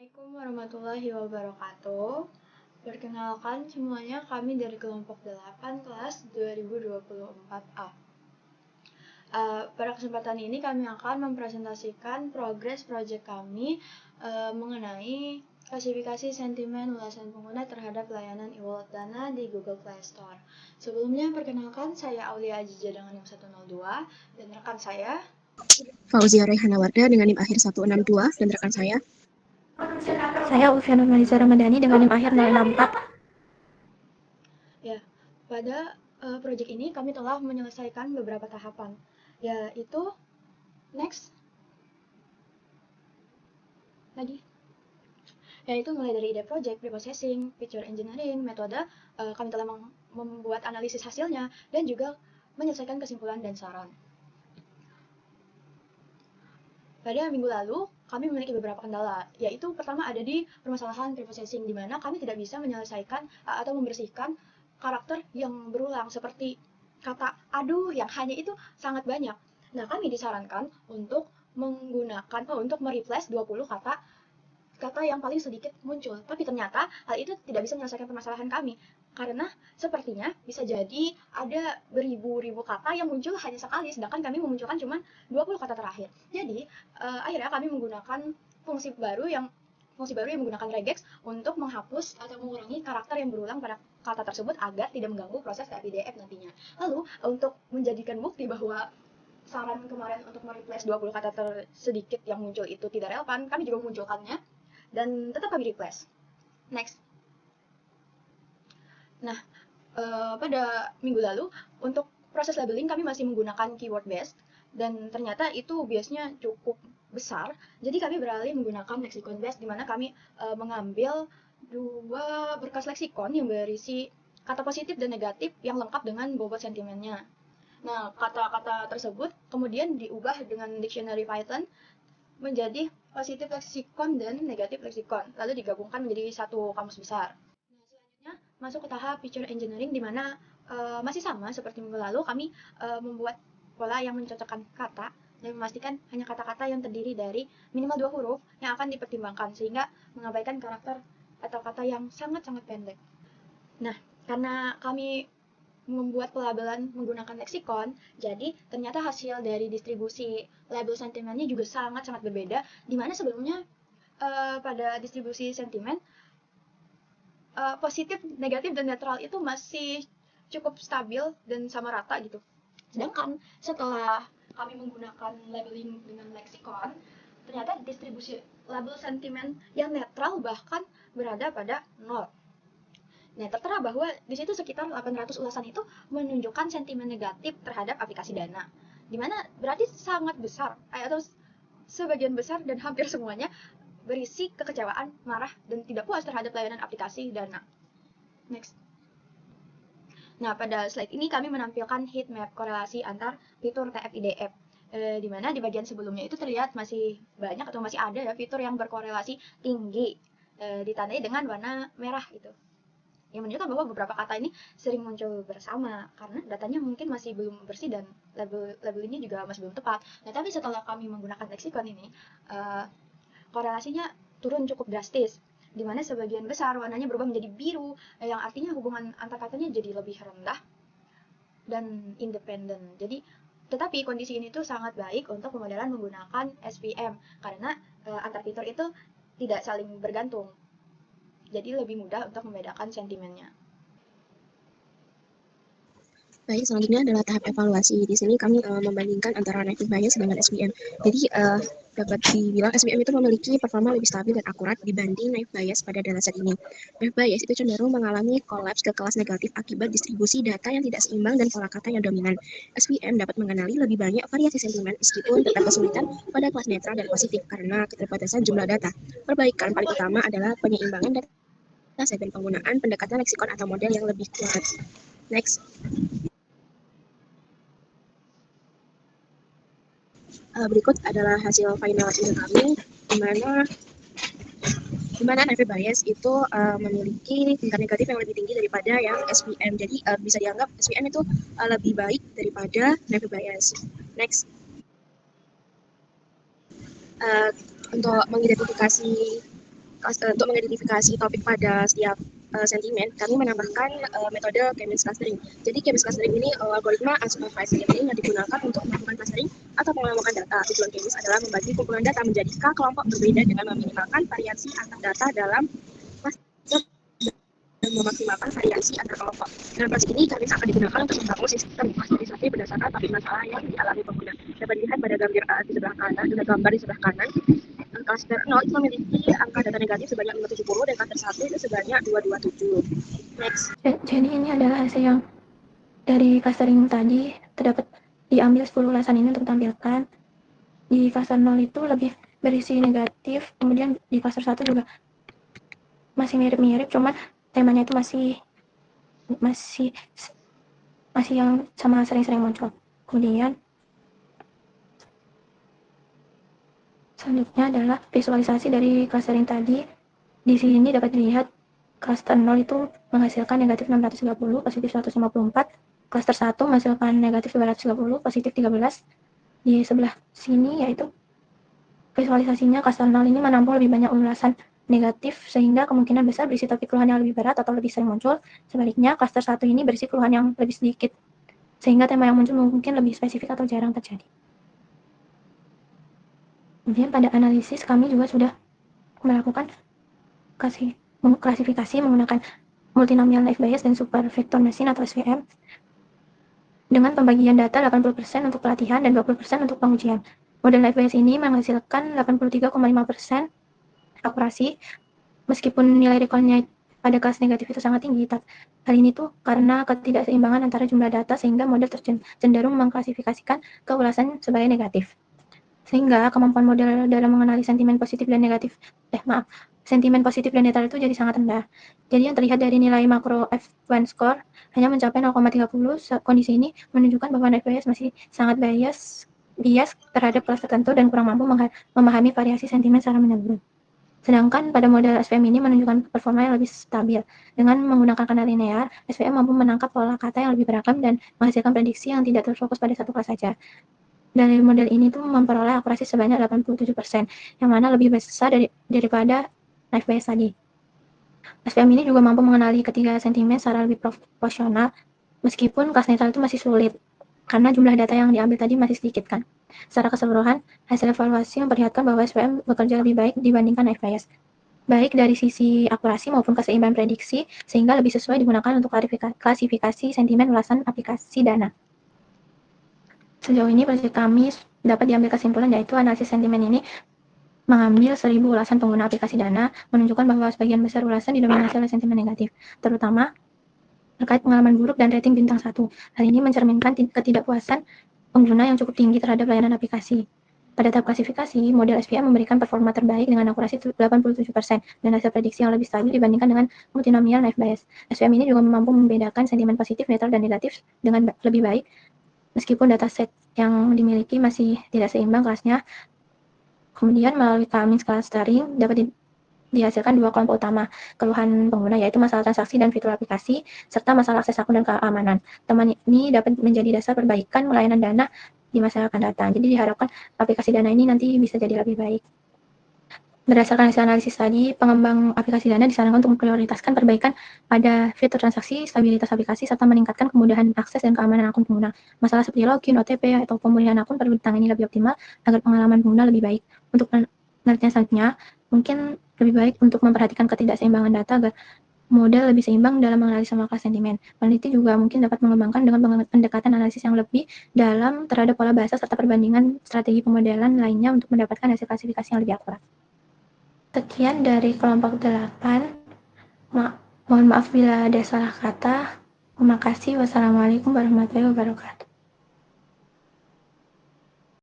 Assalamualaikum warahmatullahi wabarakatuh. Perkenalkan semuanya, kami dari kelompok 8 kelas 2024A. Pada kesempatan ini kami akan mempresentasikan progres proyek kami mengenai klasifikasi sentimen ulasan pengguna terhadap layanan e-wallet Dana di Google Play Store. Sebelumnya, perkenalkan saya Aulia Ajija dengan NIM 102 dan rekan saya Fauzia Raihana Wardah dengan NIM akhir 162 dan rekan saya Ulfian Nurmaliza Ramadhani dengan NIM akhir 064. Ya, pada proyek ini kami telah menyelesaikan beberapa tahapan, yaitu yaitu mulai dari ide project, pre-processing, feature engineering, metode, kami telah membuat analisis hasilnya, dan juga menyelesaikan kesimpulan dan saran. Pada minggu lalu, kami memiliki beberapa kendala, yaitu pertama ada di permasalahan pre-processing, di mana kami tidak bisa menyelesaikan atau membersihkan karakter yang berulang, seperti kata aduh yang hanya itu sangat banyak. Nah, kami disarankan untuk untuk mereplace 20 kata yang paling sedikit muncul. Tapi ternyata hal itu tidak bisa menyelesaikan permasalahan kami, karena sepertinya bisa jadi ada beribu-ribu kata yang muncul hanya sekali, sedangkan kami memunculkan cuma 20 kata terakhir. Jadi, akhirnya kami menggunakan fungsi baru yang menggunakan regex untuk menghapus atau mengurangi karakter yang berulang pada kata tersebut agar tidak mengganggu proses PDF nantinya. Lalu, untuk menjadikan bukti bahwa saran kemarin untuk mereplace 20 kata tersedikit yang muncul itu tidak relevan, kami juga memunculkannya dan tetap kami replace. Next. Nah, pada minggu lalu, untuk proses labeling kami masih menggunakan keyword based, dan ternyata itu biasanya cukup besar. Jadi kami beralih menggunakan lexicon based, di mana kami mengambil 2 berkas leksikon yang berisi kata positif dan negatif yang lengkap dengan bobot sentimennya. Nah, kata-kata tersebut kemudian diubah dengan dictionary Python menjadi positif leksikon dan negatif leksikon, lalu digabungkan menjadi satu kamus besar. Nah, selanjutnya masuk ke tahap feature engineering, di mana masih sama seperti minggu lalu, kami membuat pola yang mencocokkan kata dan memastikan hanya kata-kata yang terdiri dari minimal 2 huruf yang akan dipertimbangkan, sehingga mengabaikan karakter atau kata yang sangat-sangat pendek. Nah, karena kami membuat pelabelan menggunakan leksikon, jadi ternyata hasil dari distribusi label sentimennya juga sangat-sangat berbeda, di mana sebelumnya pada distribusi sentimen positif, negatif, dan netral itu masih cukup stabil dan sama rata gitu. Sedangkan setelah kami menggunakan labeling dengan leksikon, ternyata distribusi label sentimen yang netral bahkan berada pada 0. Nah, tertera bahwa di situ sekitar 800 ulasan itu menunjukkan sentimen negatif terhadap aplikasi Dana, di mana berarti sangat besar, atau sebagian besar dan hampir semuanya berisi kekecewaan, marah, dan tidak puas terhadap layanan aplikasi Dana. Next. Nah, pada slide ini kami menampilkan heat map korelasi antar fitur TF-IDF, di mana di bagian sebelumnya itu terlihat masih banyak atau masih ada ya fitur yang berkorelasi tinggi, ditandai dengan warna merah gitu, yang menunjukkan bahwa beberapa kata ini sering muncul bersama karena datanya mungkin masih belum bersih dan label ini juga masih belum tepat. Nah, tapi setelah kami menggunakan leksikon ini, korelasinya turun cukup drastis, di mana sebagian besar warnanya berubah menjadi biru, yang artinya hubungan antar katanya jadi lebih rendah dan independen. Tetapi kondisi ini tuh sangat baik untuk pemodelan menggunakan SVM, karena antar fitur itu tidak saling bergantung. Jadi lebih mudah untuk membedakan sentimennya. Baik, selanjutnya adalah tahap evaluasi. Di sini kami membandingkan antara native bias dengan SVM. Jadi dapat dibilang SVM itu memiliki performa lebih stabil dan akurat dibanding native bias pada dataset ini. Native bias itu cenderung mengalami kolaps ke kelas negatif akibat distribusi data yang tidak seimbang dan pola kata yang dominan. SVM dapat mengenali lebih banyak variasi sentimen meskipun tetap kesulitan pada kelas netral dan positif karena keterbatasan jumlah data. Perbaikan paling utama adalah penyeimbangan data dan penggunaan pendekatan leksikon atau model yang lebih kuat. Next. Berikut adalah hasil final ide kami, di mana native bias itu memiliki tingkat negatif yang lebih tinggi daripada yang SVM. Jadi bisa dianggap SVM itu lebih baik daripada native bias. Next. Untuk mengidentifikasi Untuk mengidentifikasi topik pada setiap sentimen, kami menambahkan metode K-means clustering. Jadi K-means clustering ini algoritma unsupervised learning yang digunakan untuk melakukan clustering atau pengelompokan data. Tujuan K-means adalah membagi kumpulan data menjadi kelompok berbeda dengan meminimalkan variasi antar data dalam cluster dan memaksimalkan variasi antar kelompok. Dalam proses ini, K-means akan digunakan untuk membangun sistem klasterisasi berdasarkan topik masalah yang dialami pengguna. Dapat dilihat pada gambar di sebelah kanan, Cluster 0 itu memiliki angka data negatif sebanyak 570 dan cluster 1 itu sebanyak 227. Next. Jadi ini adalah hasil yang dari clustering tadi, terdapat diambil 10 ulasan ini untuk ditampilkan. Di cluster 0 itu lebih berisi negatif, kemudian di cluster 1 juga masih mirip-mirip, cuman temanya itu masih yang sama sering-sering muncul. Kemudian selanjutnya adalah visualisasi dari clustering tadi. Di sini dapat dilihat cluster 0 itu menghasilkan negatif 630, positif 154. Cluster 1 menghasilkan negatif 230, positif 13. Di sebelah sini yaitu visualisasinya cluster 0 ini menampung lebih banyak ulasan negatif sehingga kemungkinan besar berisi topik keluhan yang lebih berat atau lebih sering muncul. Sebaliknya, cluster 1 ini berisi keluhan yang lebih sedikit sehingga tema yang muncul mungkin lebih spesifik atau jarang terjadi. Kemudian pada analisis kami juga sudah melakukan klasifikasi menggunakan multinomial naive Bayes dan super vector machine atau SVM dengan pembagian data 80% untuk pelatihan dan 20% untuk pengujian. Model naive Bayes ini menghasilkan 83,5% akurasi meskipun nilai recall-nya pada kelas negatif itu sangat tinggi. Hal ini tuh karena ketidakseimbangan antara jumlah data sehingga model cenderung mengklasifikasikan keulasan sebagai negatif. Sehingga kemampuan model dalam mengenali sentimen positif dan sentimen positif dan netral itu jadi sangat rendah. Jadi yang terlihat dari nilai makro F1 score hanya mencapai 0,30. Kondisi ini menunjukkan bahwa naive Bayes masih sangat bias terhadap kelas tertentu dan kurang mampu memahami variasi sentimen secara menyeluruh. Sedangkan pada model SVM ini menunjukkan performa yang lebih stabil. Dengan menggunakan kanal linear, SVM mampu menangkap pola kata yang lebih beragam dan menghasilkan prediksi yang tidak terfokus pada satu kelas saja. Dari model ini tuh memperoleh akurasi sebanyak 87%, yang mana lebih besar daripada naive Bayes tadi. SVM ini juga mampu mengenali ketiga sentimen secara lebih proporsional, meskipun kelas netral itu masih sulit, karena jumlah data yang diambil tadi masih sedikit kan. Secara keseluruhan, hasil evaluasi memperlihatkan bahwa SVM bekerja lebih baik dibandingkan naive Bayes, baik dari sisi akurasi maupun keseimbangan prediksi, sehingga lebih sesuai digunakan untuk klasifikasi sentimen ulasan aplikasi dana. Sejauh ini proyek kami dapat diambil kesimpulan yaitu analisis sentimen ini mengambil 1000 ulasan pengguna aplikasi dana, menunjukkan bahwa sebagian besar ulasan didominasi oleh sentimen negatif, terutama terkait pengalaman buruk dan rating bintang 1. Hal ini mencerminkan ketidakpuasan pengguna yang cukup tinggi terhadap layanan aplikasi. Pada tahap klasifikasi, model SVM memberikan performa terbaik dengan akurasi 87% dan hasil prediksi yang lebih stabil dibandingkan dengan multinomial naive Bayes. SVM ini juga mampu membedakan sentimen positif, netral, dan negatif dengan lebih baik, meskipun dataset yang dimiliki masih tidak seimbang kelasnya. Kemudian melalui K-means clustering dapat dihasilkan dua kelompok utama keluhan pengguna, yaitu masalah transaksi dan fitur aplikasi, serta masalah akses akun dan keamanan. Teman ini dapat menjadi dasar perbaikan layanan dana di masa yang akan datang. Jadi diharapkan aplikasi dana ini nanti bisa jadi lebih baik. Berdasarkan hasil analisis tadi, pengembang aplikasi dana disarankan untuk memprioritaskan perbaikan pada fitur transaksi, stabilitas aplikasi, serta meningkatkan kemudahan akses dan keamanan akun pengguna. Masalah seperti login, OTP, atau pemulihan akun perlu ditangani lebih optimal agar pengalaman pengguna lebih baik. Untuk penelitian selanjutnya, mungkin lebih baik untuk memperhatikan ketidakseimbangan data agar model lebih seimbang dalam menganalisa kelas sentimen. Peneliti juga mungkin dapat mengembangkan dengan pendekatan analisis yang lebih dalam terhadap pola bahasa serta perbandingan strategi pemodelan lainnya untuk mendapatkan hasil klasifikasi yang lebih akurat. Sekian dari kelompok 8. Mohon maaf bila ada salah kata. Terima kasih. Wassalamualaikum warahmatullahi wabarakatuh.